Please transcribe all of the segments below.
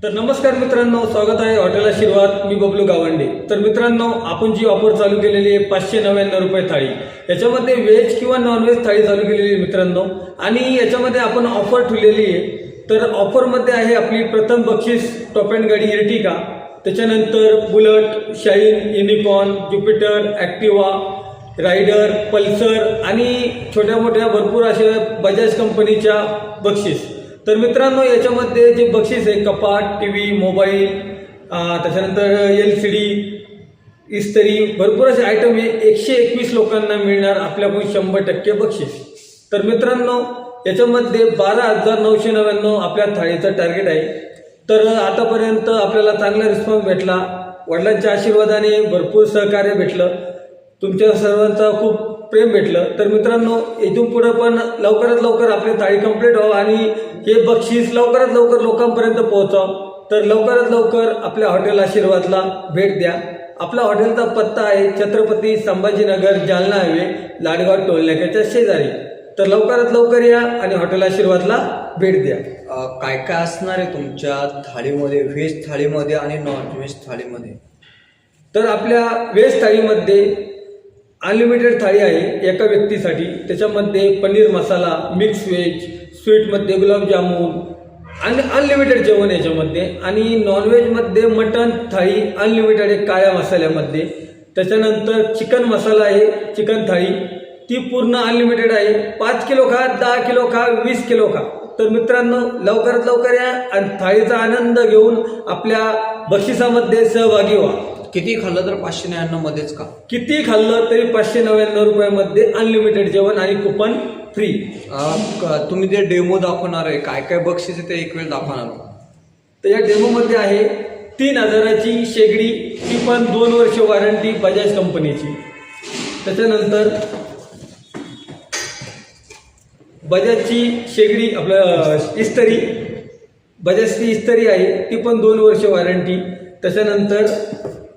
तर नमस्कार मित्रांनो, स्वागत आहे हॉटेल आशीर्वाद. मी बबलू गावंडे. तर मित्रांनो, आपण जी ऑफर चालू केलेली आहे 599 रुपये थाळी, याच्यामध्ये व्हेज किंवा नॉनव्हेज थाळी चालू केलेली आहे मित्रांनो. आणि याच्यामध्ये आपण ऑफर ठेवलेली आहे. तर ऑफरमध्ये आहे आपली प्रथम बक्षीस टॉप अँड गाडी एर्टिगा, त्याच्यानंतर Bullet, Shine, Unicorn, Jupiter, Activa, Rider, Pulsar आणि छोट्या मोठ्या भरपूर अशा बजाज कंपनीच्या बक्षीस. तर मित्रांनो, याच्यामध्ये जे बक्षीस आहे कपाट, टीव्ही, मोबाईल, त्याच्यानंतर LCD, इस्त्री, भरपूर असे आयटम हे 121 लोकांना मिळणार आपल्याकडून 100% बक्षीस. तर मित्रांनो, याच्यामध्ये 12,999 आपल्या थाळीचं टार्गेट आहे. तर आतापर्यंत आपल्याला चांगला रिस्पॉन्स भेटला, वडिलांच्या आशीर्वादाने भरपूर सहकार्य भेटलं, तुमच्या सर्वांचा खूप प्रेम भेटलं. तर मित्रांनो, इथून पुढे पण लवकरात लवकर आपली थाळी कंप्लीट व्हावं आणि हे बक्षीस लवकरात लवकर लोकांपर्यंत पोहोचावं. तर लवकरात लवकर आपल्या हॉटेल आशीर्वादला भेट द्या. आपला हॉटेलचा पत्ता आहे छत्रपती संभाजीनगर, जालना हायवे, लाडगाव टोलनाक्याच्या शेजारी. तर लवकरात लवकर या आणि हॉटेल आशीर्वादला भेट द्या. काय काय असणार आहे तुमच्या थाळीमध्ये, व्हेज थाळीमध्ये आणि नॉन व्हेज थाळीमध्ये? तर आपल्या व्हेज थाळीमध्ये अनलिमिटेड थाळी आहे एका व्यक्तीसाठी. त्याच्यामध्ये पनीर मसाला, मिक्स व्हेज, स्वीटमध्ये गुलाबजामुन आणि अनलिमिटेड जेवण याच्यामध्ये. आणि नॉनव्हेजमध्ये मटन थाळी अनलिमिटेड आहे काळ्या मसाल्यामध्ये. त्याच्यानंतर चिकन मसाला आहे, चिकन थाळी ती पूर्ण अनलिमिटेड आहे. 5 किलो खा, 10 किलो खा, 20 किलो खा. तर मित्रांनो, लवकरात लवकर या आणि थाळीचा आनंद घेऊन आपल्या बक्षिसामध्ये सहभागी व्हा. किती खाल्लं तर 599 मध्येच का? किती खाल्लं तरी 599 रुपयामध्ये अनलिमिटेड जेवण आणि कुपन फ्री. तुम्ही ते डेमो दाखवणार आहे, काय काय बक्षीस आहे ते एक वेळ दाखवणार? तर या डेमोमध्ये आहे 3,000ची शेगडी, ती पण 2 वर्ष वॉरंटी बजाज कंपनीची. त्याच्यानंतर बजाजची शेगडी, आपलं इस्त्री, बजाजची इस्त्री आहे, ती पण 2 वर्ष वॉरंटी. त्याच्यानंतर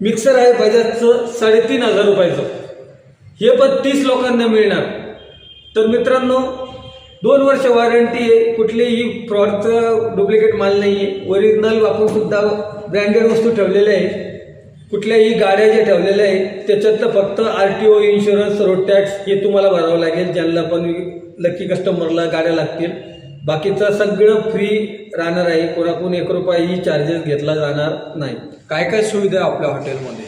मिक्सर आहे बजाजचं 3,500 रुपयाचं, हे पण 30 लोकांना मिळणार. तर मित्रांनो, 2 वर्ष वॉरंटी आहे, कुठलीही फ्रॉडचं डुप्लिकेट माल नाही आहे, ओरिजिनल आपण सुद्धा ब्रँडेड वस्तू ठेवलेल्या आहेत. कुठल्याही गाड्या ज्या ठेवलेल्या आहेत त्याच्यातलं फक्त RTO, इन्शुरन्स, रोड टॅक्स हे तुम्हाला भरावं लागेल, ज्यांना पण लकी कस्टमरला गाड्या लागतील. बाकीचं सगळं फ्री राहणार आहे, कोणाकडून 1 रुपयाही चार्जेस घेतला जाणार नाही. काय काय सुविधा आहे आपल्या हॉटेलमध्ये?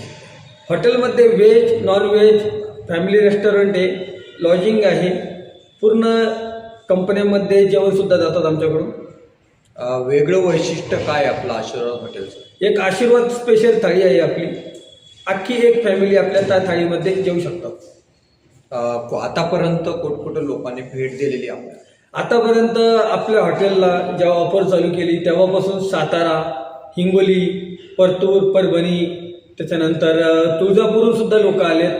हॉटेलमध्ये veg, non veg, family restaurant आहे, लॉजिंग आहे, पूर्ण कंपन्यांमध्ये जेवणसुद्धा जातात आमच्याकडून. वेगळं वैशिष्ट्य काय आहे आपलं आशीर्वाद हॉटेलचं? एक आशीर्वाद स्पेशल थाळी आहे आपली, अख्खी एक फॅमिली आपल्या त्या थाळीमध्ये जेवू शकतात. आतापर्यंत कुठकुठं लोकांनी भेट दिलेली आहे? आतापर्यंत आपल्या हॉटेलला जेव्हा ऑफर चालू केली तेव्हापासून सातारा, हिंगोली, परतूर, परभणी, त्याच्यानंतर तुळजापूरहून सुद्धा लोक आलेत.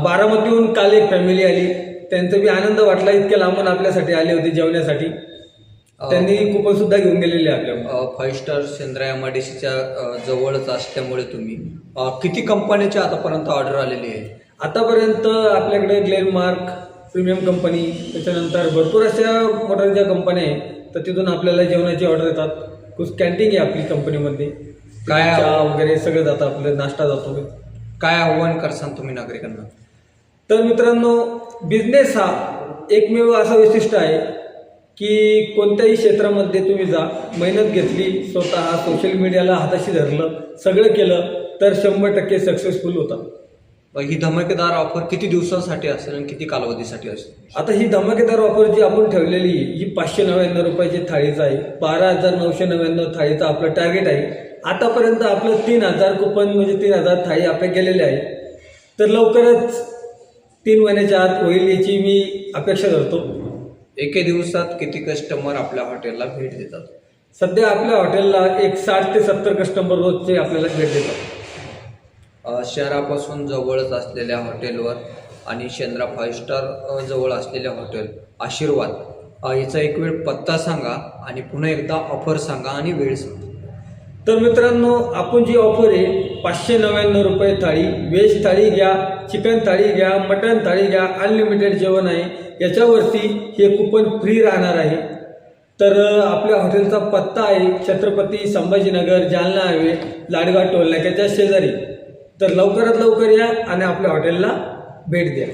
बारामतीहून काल एक फॅमिली आली, त्यांचा बी आनंद वाटला, इतक्या लांबून आपल्यासाठी आले होते जेवण्यासाठी. त्यांनी कुपन सुद्धा घेऊन गेलेले आपल्या. 5 स्टार सेंद्रा MIDCच्या जवळच असल्यामुळे तुम्ही किती कंपनीची आतापर्यंत ऑर्डर आलेली आहे? आतापर्यंत आपल्याकडे ग्लेनमार्क, प्रीमियम कंपनी, त्याच्यानंतर भरपूर अशा मोठ्या ज्या कंपन्या आहेत, तर तिथून आपल्याला जेवणाची ऑर्डर येतात. कुछ कॅन्टीन आहे आपली कंपनीमध्ये, काय चहा वगैरे सगळं जातं, आपलं नाश्ता जातो. काय आव्हान करसान तुम्ही नागरिकांना? तर मित्रांनो, बिझनेस हा एकमेव असा वैशिष्ट्य आहे की कोणत्याही क्षेत्रामध्ये तुम्ही जा, मेहनत घेतली, स्वतः सोशल मीडियाला हाताशी धरलं, सगळं केलं तर 100% सक्सेसफुल होता. ही धमाकेदार ऑफर किती दिवसांसाठी असेल आणि किती कालावधीसाठी असेल? आता ही धमाकेदार ऑफर जी आपण ठेवलेली ही 599 रुपयाची थाळीचं आहे. 12,999 थाळीचं आपलं टार्गेट आहे. आतापर्यंत आपलं 3,000 कुपन म्हणजे 3,000 थाळी आपल्या गेलेल्या आहे. तर लवकरच 3 महिन्याच्या आत होईल याची मी अपेक्षा करतो. एके दिवसात किती कस्टमर आपल्या हॉटेलला भेट देतात? सध्या आपल्या हॉटेलला एक 60 ते 70 कस्टमर रोजचे आपल्याला भेट देतात. शहरापासून जवळच असलेल्या हॉटेलवर आणि शेंद्रा 5 स्टार जवळ असलेल्या हॉटेल आशीर्वाद, याचा एक वेळ पत्ता सांगा आणि पुन्हा एकदा ऑफर सांगा आणि वेळ सांगा. तर मित्रांनो, आपण जी ऑफर आहे 599 रुपये थाळी, व्हेज थाळी घ्या, चिकन थाळी घ्या, मटन थाळी घ्या, अनलिमिटेड जेवण आहे, याच्यावरती हे कुपन फ्री राहणार आहे. तर आपल्या हॉटेलचा पत्ता आहे छत्रपती संभाजीनगर जालना हायवे लाडगाव टोल नाक्याच्या शेजारी. तर लवकरात लवकर या आणि आपल्या हॉटेलला भेट द्या.